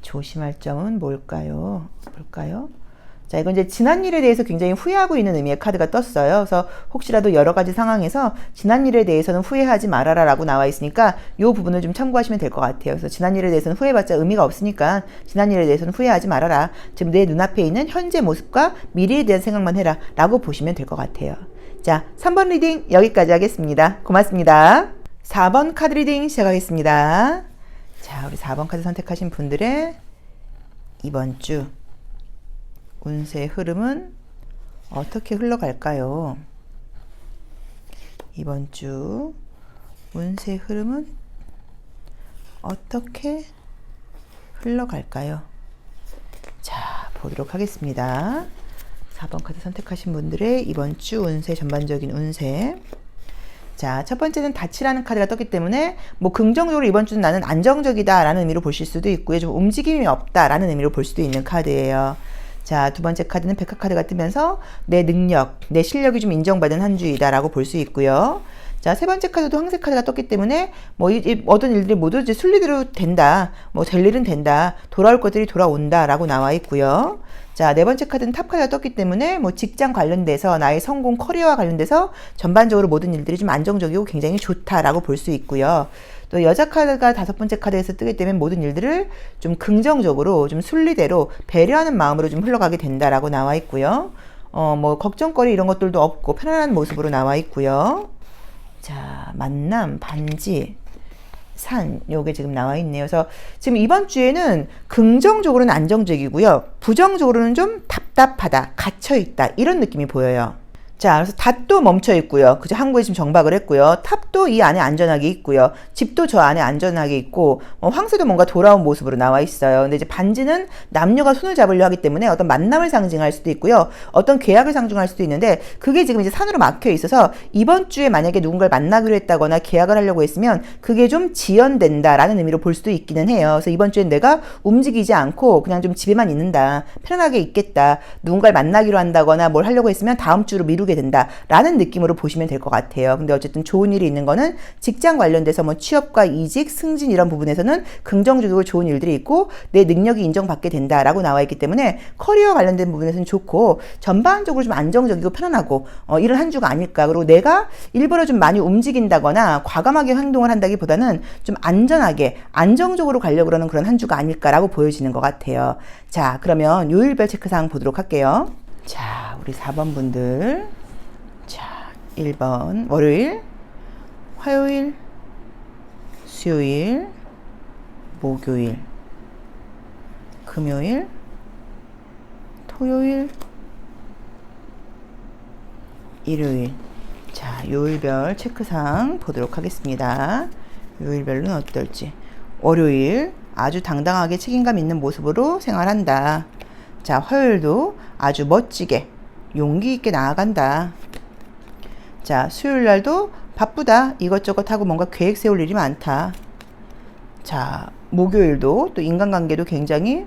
조심할 점은 뭘까요? 자, 이건 이제 지난 일에 대해서 굉장히 후회하고 있는 의미의 카드가 떴어요. 그래서 혹시라도 여러 가지 상황에서 지난 일에 대해서는 후회하지 말아라 라고 나와 있으니까 이 부분을 좀 참고하시면 될 것 같아요. 그래서 지난 일에 대해서는 후회해봤자 의미가 없으니까 지난 일에 대해서는 후회하지 말아라. 지금 내 눈앞에 있는 현재 모습과 미래에 대한 생각만 해라 라고 보시면 될 것 같아요. 자, 3번 리딩 여기까지 하겠습니다. 고맙습니다. 4번 카드 리딩 시작하겠습니다. 자, 우리 4번 카드 선택하신 분들의 이번 주 운세의 흐름은 어떻게 흘러갈까요? 이번 주 운세의 흐름은 어떻게 흘러갈까요? 자, 보도록 하겠습니다. 4번 카드 선택하신 분들의 이번 주 운세, 전반적인 운세. 자, 첫 번째는 닻이라는 카드가 떴기 때문에 뭐 긍정적으로 이번 주는 나는 안정적이다라는 의미로 보실 수도 있고요. 좀 움직임이 없다라는 의미로 볼 수도 있는 카드예요. 자, 두 번째 카드는 백화 카드가 뜨면서 내 능력, 내 실력이 좀 인정받은 한 주이다라고 볼 수 있고요. 자, 세 번째 카드도 황새 카드가 떴기 때문에 뭐 모든 일들이 모두 이제 순리대로 된다. 뭐 될 일은 된다. 돌아올 것들이 돌아온다라고 나와 있고요. 자, 네 번째 카드는 탑 카드가 떴기 때문에 뭐 직장 관련돼서 나의 성공, 커리어와 관련돼서 전반적으로 모든 일들이 좀 안정적이고 굉장히 좋다라고 볼 수 있고요. 또 여자 카드가 다섯 번째 카드에서 뜨기 때문에 모든 일들을 좀 긍정적으로, 좀 순리대로 배려하는 마음으로 좀 흘러가게 된다라고 나와 있고요. 뭐 걱정거리 이런 것들도 없고 편안한 모습으로 나와 있고요. 자, 만남, 반지, 산, 요게 지금 나와 있네요. 그래서 지금 이번 주에는 긍정적으로는 안정적이고요. 부정적으로는 좀 답답하다, 갇혀있다, 이런 느낌이 보여요. 자, 그래서 닷도 멈춰 있고요. 그죠? 항구에 지금 정박을 했고요. 탑도 이 안에 안전하게 있고요. 집도 저 안에 안전하게 있고, 황새도 뭔가 돌아온 모습으로 나와 있어요. 근데 이제 반지는 남녀가 손을 잡으려 하기 때문에 어떤 만남을 상징할 수도 있고요. 어떤 계약을 상징할 수도 있는데, 그게 지금 이제 산으로 막혀 있어서 이번 주에 만약에 누군가를 만나기로 했다거나 계약을 하려고 했으면 그게 좀 지연된다라는 의미로 볼 수도 있기는 해요. 그래서 이번 주엔 내가 움직이지 않고 그냥 좀 집에만 있는다. 편안하게 있겠다. 누군가를 만나기로 한다거나 뭘 하려고 했으면 다음 주로 미루게 된다라는 느낌으로 보시면 될 것 같아요. 근데 어쨌든 좋은 일이 있는 거는 직장 관련돼서 뭐 취업과 이직, 승진 이런 부분에서는 긍정적이고 좋은 일들이 있고 내 능력이 인정받게 된다라고 나와 있기 때문에 커리어 관련된 부분에서는 좋고 전반적으로 좀 안정적이고 편안하고 이런 한 주가 아닐까. 그리고 내가 일부러 좀 많이 움직인다거나 과감하게 행동을 한다기보다는 좀 안전하게 안정적으로 가려고 그러는 그런 한 주가 아닐까라고 보여지는 것 같아요. 자, 그러면 요일별 체크사항 보도록 할게요. 자, 우리 4번 분들. 자, 1번 월요일, 화요일, 수요일, 목요일, 금요일, 토요일, 일요일. 자, 요일별 체크사항 보도록 하겠습니다. 요일별로는 어떨지. 월요일, 아주 당당하게 책임감 있는 모습으로 생활한다. 자, 화요일도 아주 멋지게 용기 있게 나아간다. 자, 수요일 날도 바쁘다. 이것저것 하고 뭔가 계획 세울 일이 많다. 자, 목요일도 또 인간관계도 굉장히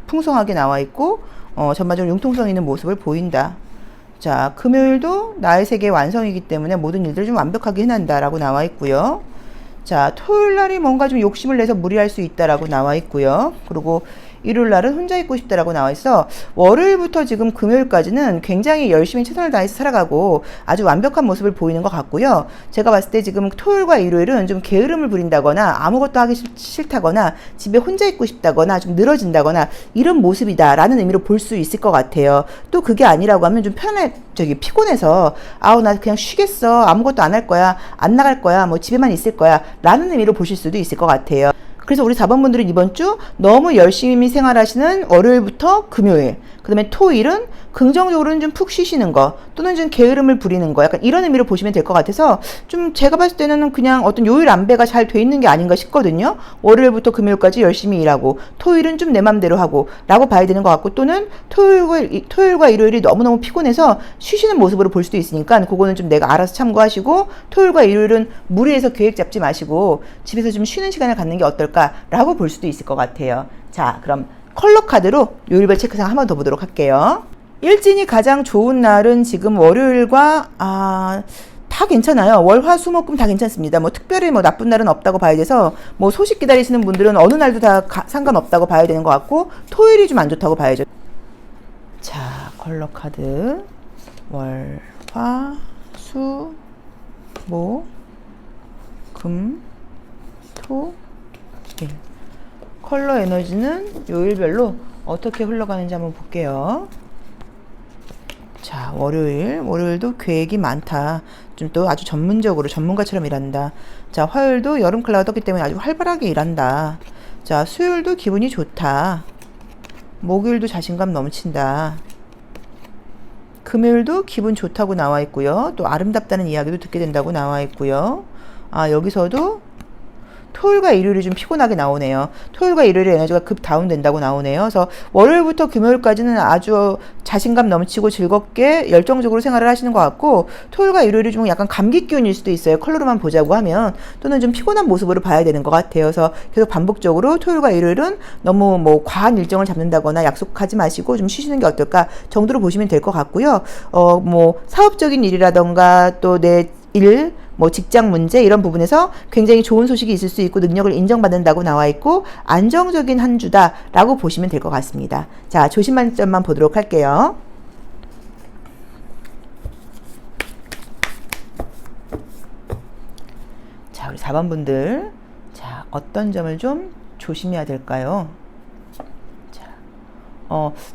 풍성하게 나와 있고 전반적으로 융통성 있는 모습을 보인다. 자, 금요일도 나의 세계 완성이기 때문에 모든 일들을 좀 완벽하게 해낸다라고 나와 있고요. 자, 토요일 날이 뭔가 좀 욕심을 내서 무리할 수 있다라고 나와 있고요. 그리고 일요일 날은 혼자 있고 싶다라고 나와 있어. 월요일부터 지금 금요일까지는 굉장히 열심히 최선을 다해서 살아가고 아주 완벽한 모습을 보이는 것 같고요. 제가 봤을 때 지금 토요일과 일요일은 좀 게으름을 부린다거나 아무것도 하기 싫다거나 집에 혼자 있고 싶다거나 좀 늘어진다거나 이런 모습이다라는 의미로 볼 수 있을 것 같아요. 또 그게 아니라고 하면 좀 피곤해서 아우 나 그냥 쉬겠어, 아무것도 안 할 거야, 안 나갈 거야, 뭐 집에만 있을 거야 라는 의미로 보실 수도 있을 것 같아요. 그래서 우리 4번분들은 이번 주 너무 열심히 생활하시는 월요일부터 금요일, 그 다음에 토일은 긍정적으로는 좀 푹 쉬시는 거 또는 좀 게으름을 부리는 거 약간 이런 의미로 보시면 될 것 같아서 좀 제가 봤을 때는 그냥 어떤 요일 안배가 잘 돼 있는 게 아닌가 싶거든요. 월요일부터 금요일까지 열심히 일하고 토일은 좀 내 맘대로 하고 라고 봐야 되는 것 같고, 또는 토요일과 일요일이 너무너무 피곤해서 쉬시는 모습으로 볼 수도 있으니까 그거는 좀 내가 알아서 참고하시고 토요일과 일요일은 무리해서 계획 잡지 마시고 집에서 좀 쉬는 시간을 갖는 게 어떨까라고 볼 수도 있을 것 같아요. 자, 그럼 컬러 카드로 요일별 체크상 한 번 더 보도록 할게요. 일진이 가장 좋은 날은 지금 월요일과 다 괜찮아요. 월, 화, 수, 목, 금 다 괜찮습니다. 뭐 특별히 뭐 나쁜 날은 없다고 봐야 돼서 뭐 소식 기다리시는 분들은 어느 날도 다 상관없다고 봐야 되는 것 같고, 토요일이 좀 안 좋다고 봐야죠. 자, 컬러 카드 월, 화, 수, 목, 금, 토, 일. 컬러 에너지는 요일별로 어떻게 흘러가는지 한번 볼게요. 자, 월요일도 계획이 많다. 좀 또 아주 전문적으로 전문가처럼 일한다. 자, 화요일도 여름 클라우드 떴기 때문에 아주 활발하게 일한다. 자, 수요일도 기분이 좋다. 목요일도 자신감 넘친다. 금요일도 기분 좋다고 나와 있고요. 또 아름답다는 이야기도 듣게 된다고 나와 있고요. 여기서도 토요일과 일요일이 좀 피곤하게 나오네요. 토요일과 일요일의 에너지가 급 다운된다고 나오네요. 그래서 월요일부터 금요일까지는 아주 자신감 넘치고 즐겁게 열정적으로 생활을 하시는 것 같고, 토요일과 일요일이 좀 약간 감기 기운일 수도 있어요. 컬러로만 보자고 하면. 또는 좀 피곤한 모습으로 봐야 되는 것 같아요. 그래서 계속 반복적으로 토요일과 일요일은 너무 뭐 과한 일정을 잡는다거나 약속하지 마시고 좀 쉬시는 게 어떨까 정도로 보시면 될 것 같고요. 뭐 사업적인 일이라던가 또 내 일, 뭐 직장 문제 이런 부분에서 굉장히 좋은 소식이 있을 수 있고 능력을 인정받는다고 나와 있고 안정적인 한 주다라고 보시면 될 것 같습니다. 자, 조심한 점만 보도록 할게요. 자, 우리 4번 분들, 자, 어떤 점을 좀 조심해야 될까요?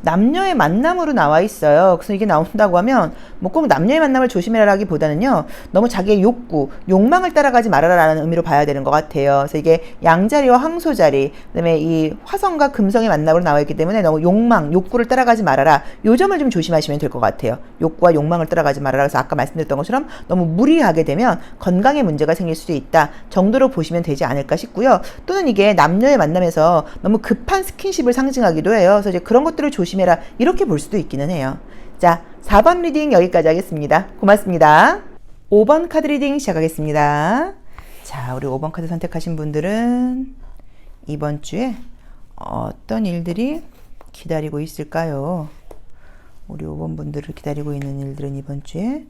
남녀의 만남으로 나와 있어요. 그래서 이게 나온다고 하면 뭐 꼭 남녀의 만남을 조심해라기보다는요, 너무 자기의 욕망을 따라가지 말아라라는 의미로 봐야 되는 것 같아요. 그래서 이게 양자리와 황소자리, 그다음에 이 화성과 금성의 만남으로 나와 있기 때문에 너무 욕구를 따라가지 말아라. 요 점을 좀 조심하시면 될 것 같아요. 욕구와 욕망을 따라가지 말아라. 그래서 아까 말씀드렸던 것처럼 너무 무리하게 되면 건강에 문제가 생길 수도 있다 정도로 보시면 되지 않을까 싶고요. 또는 이게 남녀의 만남에서 너무 급한 스킨십을 상징하기도 해요. 그래서 이제 그런 것들을 조심해라 이렇게 볼 수도 있기는 해요. 자, 4번 리딩 여기까지 하겠습니다. 고맙습니다. 5번 카드 리딩 시작하겠습니다. 자, 우리 5번 카드 선택하신 분들은 이번 주에 어떤 일들이 기다리고 있을까요? 우리 5번 분들을 기다리고 있는 일들은 이번 주에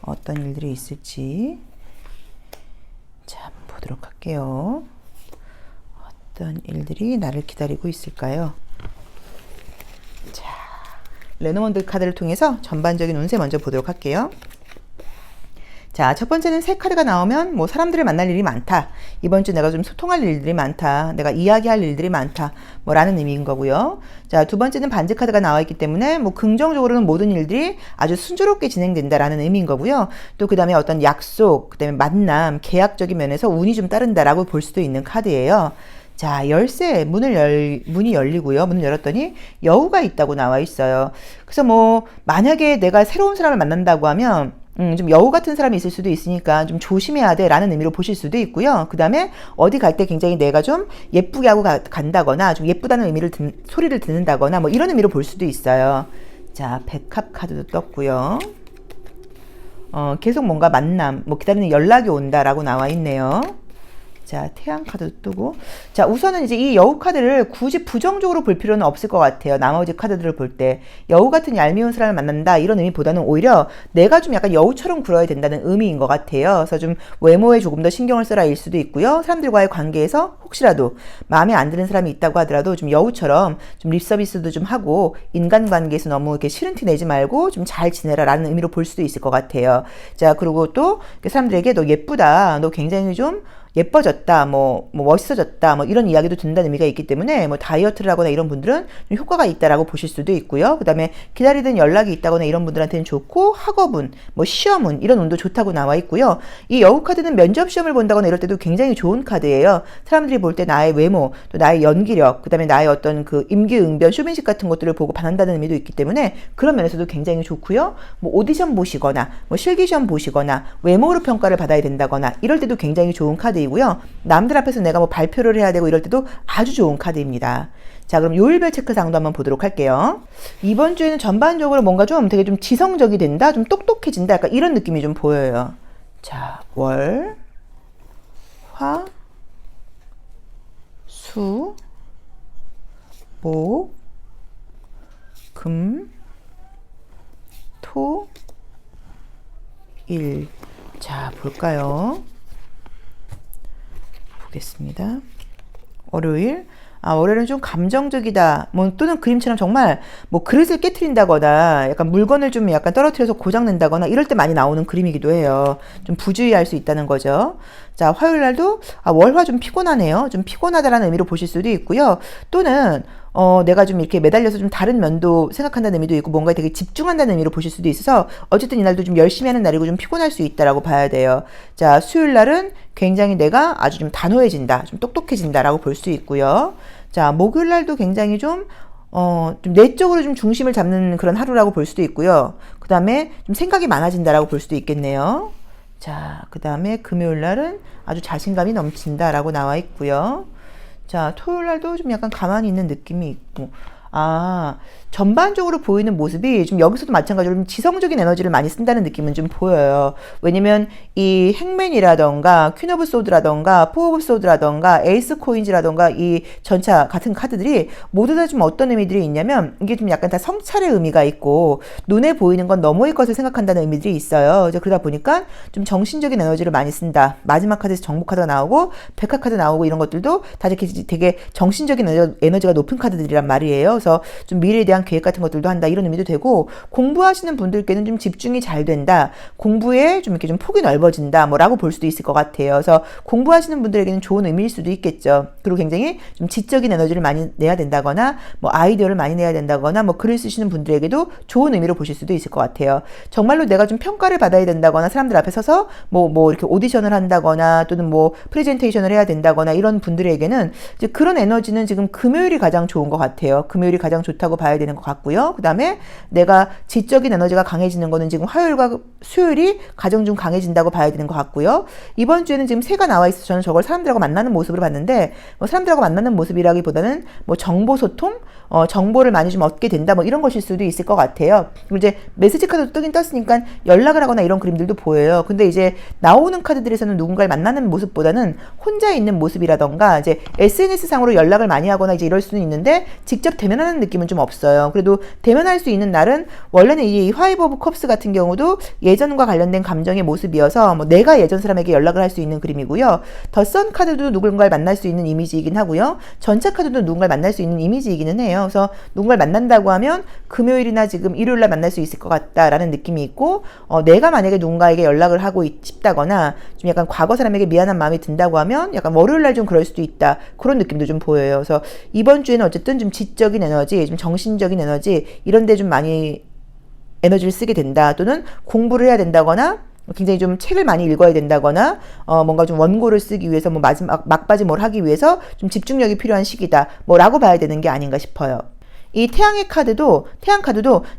어떤 일들이 있을지 자, 보도록 할게요. 어떤 일들이 나를 기다리고 있을까요? 자, 레노먼드 카드를 통해서 전반적인 운세 먼저 보도록 할게요. 자, 첫 번째는 새 카드가 나오면 뭐 사람들을 만날 일이 많다. 이번 주 내가 좀 소통할 일들이 많다. 내가 이야기할 일들이 많다. 뭐 라는 의미인 거고요. 자, 두 번째는 반지 카드가 나와 있기 때문에 뭐 긍정적으로는 모든 일들이 아주 순조롭게 진행된다라는 의미인 거고요. 또 그 다음에 어떤 약속, 그 다음에 만남, 계약적인 면에서 운이 좀 따른다라고 볼 수도 있는 카드예요. 자, 열쇠, 문이 열리고요. 문을 열었더니 여우가 있다고 나와 있어요. 그래서 뭐 만약에 내가 새로운 사람을 만난다고 하면 좀 여우 같은 사람이 있을 수도 있으니까 좀 조심해야 돼 라는 의미로 보실 수도 있고요. 그 다음에 어디 갈 때 굉장히 내가 좀 예쁘게 하고 간다거나 좀 예쁘다는 소리를 듣는다거나 뭐 이런 의미로 볼 수도 있어요. 자, 백합 카드도 떴고요. 계속 뭔가 만남, 뭐 기다리는 연락이 온다라고 나와 있네요. 자, 태양 카드도 뜨고. 자, 우선은 이제 이 여우 카드를 굳이 부정적으로 볼 필요는 없을 것 같아요. 나머지 카드들을 볼 때. 여우 같은 얄미운 사람을 만난다 이런 의미보다는 오히려 내가 좀 약간 여우처럼 굴어야 된다는 의미인 것 같아요. 그래서 좀 외모에 조금 더 신경을 써라 일 수도 있고요. 사람들과의 관계에서 혹시라도 마음에 안 드는 사람이 있다고 하더라도 좀 여우처럼 좀 립서비스도 좀 하고 인간관계에서 너무 이렇게 싫은 티 내지 말고 좀 잘 지내라 라는 의미로 볼 수도 있을 것 같아요. 자, 그리고 또 사람들에게 너 예쁘다. 너 굉장히 좀 예뻐졌다, 뭐 멋있어졌다, 뭐 이런 이야기도 든다는 의미가 있기 때문에 뭐 다이어트를 하거나 이런 분들은 좀 효과가 있다라고 보실 수도 있고요. 그 다음에 기다리던 연락이 있다거나 이런 분들한테는 좋고 학업운, 뭐 시험운 이런 운도 좋다고 나와 있고요. 이 여우 카드는 면접 시험을 본다거나 이럴 때도 굉장히 좋은 카드예요. 사람들이 볼 때 나의 외모, 또 나의 연기력, 그 다음에 나의 어떤 그 임기응변, 쇼맨십 같은 것들을 보고 반한다는 의미도 있기 때문에 그런 면에서도 굉장히 좋고요. 뭐 오디션 보시거나, 뭐 실기시험 보시거나, 외모로 평가를 받아야 된다거나 이럴 때도 굉장히 좋은 카드이고요. 남들 앞에서 내가 뭐 발표를 해야 되고 이럴 때도 아주 좋은 카드입니다. 자, 그럼 요일별 체크상도 한번 보도록 할게요. 이번 주에는 전반적으로 뭔가 좀 되게 좀 지성적이 된다, 좀 똑똑해진다, 약간 이런 느낌이 좀 보여요. 자, 월, 화, 수, 목, 금, 토, 일. 자, 볼까요? 보겠습니다. 월요일. 월요일은 좀 감정적이다. 뭐 또는 그림처럼 정말 뭐 그릇을 깨트린다거나 약간 물건을 좀 약간 떨어뜨려서 고장낸다거나 이럴 때 많이 나오는 그림이기도 해요. 좀 부주의할 수 있다는 거죠. 자, 화요일 날도 월화 좀 피곤하네요. 좀 피곤하다라는 의미로 보실 수도 있고요. 또는 내가 좀 이렇게 매달려서 좀 다른 면도 생각한다는 의미도 있고 뭔가에 되게 집중한다는 의미로 보실 수도 있어서 어쨌든 이날도 좀 열심히 하는 날이고 좀 피곤할 수 있다라고 봐야 돼요. 자, 수요일 날은 굉장히 내가 아주 좀 단호해진다, 좀 똑똑해진다라고 볼 수 있고요. 자, 목요일 날도 굉장히 좀 내적으로 좀 중심을 잡는 그런 하루라고 볼 수도 있고요. 그 다음에 좀 생각이 많아진다라고 볼 수도 있겠네요. 자, 그 다음에 금요일 날은 아주 자신감이 넘친다라고 나와 있고요. 자, 토요일 날도 좀 약간 가만히 있는 느낌이 있고, 전반적으로 보이는 모습이 좀 여기서도 마찬가지로 좀 지성적인 에너지를 많이 쓴다는 느낌은 좀 보여요. 왜냐면 이 행맨이라던가 퀸 오브 소드라던가 포 오브 소드라던가 에이스 코인즈라던가 이 전차 같은 카드들이 모두 다 좀 어떤 의미들이 있냐면 이게 좀 약간 다 성찰의 의미가 있고 눈에 보이는 건 너머의 것을 생각한다는 의미들이 있어요. 그래서 그러다 보니까 좀 정신적인 에너지를 많이 쓴다. 마지막 카드에서 정복 카드가 나오고 백화 카드 나오고 이런 것들도 다 이렇게 되게 정신적인 에너지가 높은 카드들이란 말이에요. 그래서 좀 미래에 대한 계획 같은 것들도 한다 이런 의미도 되고 공부하시는 분들께는 좀 집중이 잘 된다. 공부에 좀 이렇게 좀 폭이 넓어진다. 뭐라고 볼 수도 있을 것 같아요. 그래서 공부하시는 분들에게는 좋은 의미일 수도 있겠죠. 그리고 굉장히 좀 지적인 에너지를 많이 내야 된다거나 뭐 아이디어를 많이 내야 된다거나 뭐 글을 쓰시는 분들에게도 좋은 의미로 보실 수도 있을 것 같아요. 정말로 내가 좀 평가를 받아야 된다거나 사람들 앞에 서서 뭐 이렇게 오디션을 한다거나 또는 뭐 프레젠테이션을 해야 된다거나 이런 분들에게는 이제 그런 에너지는 지금 금요일이 가장 좋은 것 같아요. 금요일이 가장 좋다고 봐야 되는 것 같고요. 그 다음에 내가 지적인 에너지가 강해지는 거는 지금 화요일과 수요일이 가장 좀 강해진다고 봐야 되는 것 같고요. 이번 주에는 지금 새가 나와 있어서 저는 저걸 사람들하고 만나는 모습으로 봤는데 뭐 사람들하고 만나는 모습이라기보다는 뭐 정보 소통, 정보를 많이 좀 얻게 된다 뭐 이런 것일 수도 있을 것 같아요. 그리고 이제 메시지 카드도 뜨긴 떴으니까 연락을 하거나 이런 그림들도 보여요. 근데 이제 나오는 카드들에서는 누군가를 만나는 모습보다는 혼자 있는 모습이라던가 이제 SNS 상으로 연락을 많이 하거나 이제 이럴 수는 있는데 직접 대면하는 느낌은 좀 없어요. 그래도 대면할 수 있는 날은 원래는 이 화이브 오브 컵스 같은 경우도 예전과 관련된 감정의 모습이어서 뭐 내가 예전 사람에게 연락을 할 수 있는 그림이고요. 더 선 카드도 누군가를 만날 수 있는 이미지이긴 하고요. 전차 카드도 누군가를 만날 수 있는 이미지이기는 해요. 그래서 누군가를 만난다고 하면 금요일이나 지금 일요일날 만날 수 있을 것 같다라는 느낌이 있고 내가 만약에 누군가에게 연락을 하고 싶다거나 좀 약간 과거 사람에게 미안한 마음이 든다고 하면 약간 월요일날 좀 그럴 수도 있다. 그런 느낌도 좀 보여요. 그래서 이번 주에는 어쨌든 좀 지적인 에너지, 좀 정신적인 에너지 이런 데 좀 많이 에너지를 쓰게 된다. 또는 공부를 해야 된다거나 굉장히 좀 책을 많이 읽어야 된다거나 뭔가 좀 원고를 쓰기 위해서 뭐 막바지 뭘 하기 위해서 좀 집중력이 필요한 시기다. 뭐라고 봐야 되는 게 아닌가 싶어요. 이 태양 카드도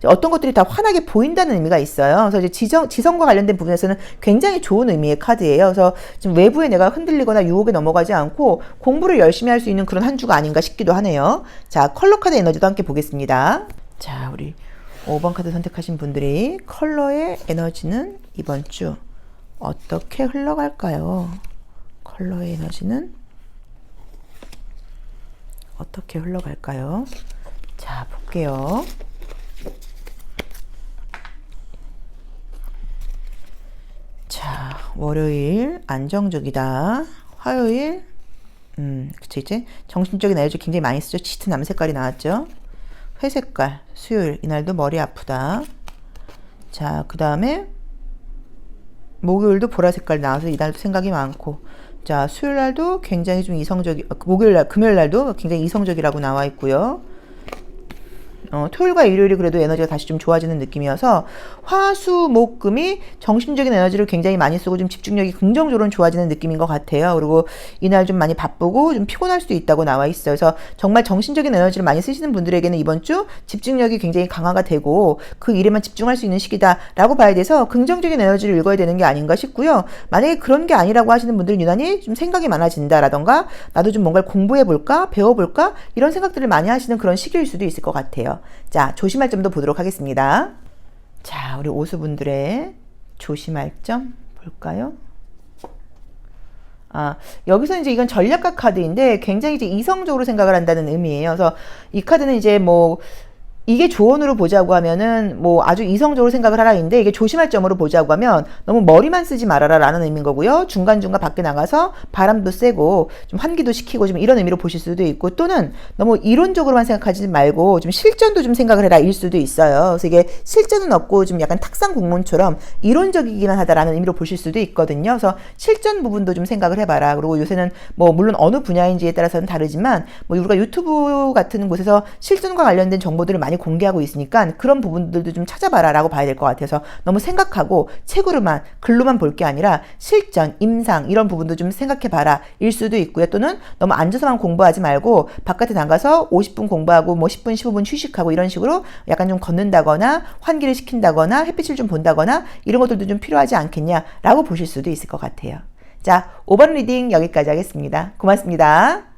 어떤 것들이 다 환하게 보인다는 의미가 있어요. 그래서 이제 지성과 관련된 부분에서는 굉장히 좋은 의미의 카드예요. 그래서 지금 외부에 내가 흔들리거나 유혹에 넘어가지 않고 공부를 열심히 할 수 있는 그런 한 주가 아닌가 싶기도 하네요. 자, 컬러 카드 에너지도 함께 보겠습니다. 자, 우리 5번 카드 선택하신 분들이 컬러의 에너지는 이번 주 어떻게 흘러갈까요? 컬러의 에너지는 어떻게 흘러갈까요? 자, 볼게요. 자, 월요일 안정적이다. 화요일 그쵸, 이제 정신적인 에너지 굉장히 많이 쓰죠. 짙은 남색깔이 나왔죠. 회색깔 수요일 이날도 머리 아프다. 자, 그 다음에 목요일도 보라색깔 나와서 이날도 생각이 많고, 자, 수요일 날도 굉장히 좀 목요일 날, 금요일 날도 굉장히 이성적이라고 나와 있고요. 토요일과 일요일이 그래도 에너지가 다시 좀 좋아지는 느낌이어서 화, 수, 목, 금이 정신적인 에너지를 굉장히 많이 쓰고 좀 집중력이 긍정적으로 좋아지는 느낌인 것 같아요. 그리고 이날 좀 많이 바쁘고 좀 피곤할 수도 있다고 나와 있어요. 그래서 정말 정신적인 에너지를 많이 쓰시는 분들에게는 이번 주 집중력이 굉장히 강화가 되고 그 일에만 집중할 수 있는 시기다라고 봐야 돼서 긍정적인 에너지를 읽어야 되는 게 아닌가 싶고요. 만약에 그런 게 아니라고 하시는 분들은 유난히 좀 생각이 많아진다라던가 나도 좀 뭔가를 공부해볼까 배워볼까 이런 생각들을 많이 하시는 그런 시기일 수도 있을 것 같아요. 자, 조심할 점도 보도록 하겠습니다. 자, 우리 오수분들의 조심할 점 볼까요? 여기서 이제 이건 전략가 카드인데 굉장히 이제 이성적으로 생각을 한다는 의미예요. 그래서 이 카드는 이제 뭐 이게 조언으로 보자고 하면은 뭐 아주 이성적으로 생각을 하라인데 이게 조심할 점으로 보자고 하면 너무 머리만 쓰지 말아라 라는 의미인 거고요. 중간중간 밖에 나가서 바람도 쐬고 좀 환기도 시키고 좀 이런 의미로 보실 수도 있고, 또는 너무 이론적으로만 생각하지 말고 좀 실전도 좀 생각을 해라 일 수도 있어요. 그래서 이게 실전은 없고 좀 약간 탁상 공론처럼 이론적이기만 하다라는 의미로 보실 수도 있거든요. 그래서 실전 부분도 좀 생각을 해봐라. 그리고 요새는 뭐 물론 어느 분야인지에 따라서는 다르지만 뭐 우리가 유튜브 같은 곳에서 실전과 관련된 정보들을 많이 공개하고 있으니까 그런 부분들도 좀 찾아봐라 라고 봐야 될 것 같아서 너무 생각하고 책으로만 글로만 볼 게 아니라 실전, 임상 이런 부분도 좀 생각해봐라 일 수도 있고요. 또는 너무 앉아서만 공부하지 말고 바깥에 나가서 50분 공부하고 뭐 10분, 15분 휴식하고 이런 식으로 약간 좀 걷는다거나 환기를 시킨다거나 햇빛을 좀 본다거나 이런 것들도 좀 필요하지 않겠냐라고 보실 수도 있을 것 같아요. 자, 5번 리딩 여기까지 하겠습니다. 고맙습니다.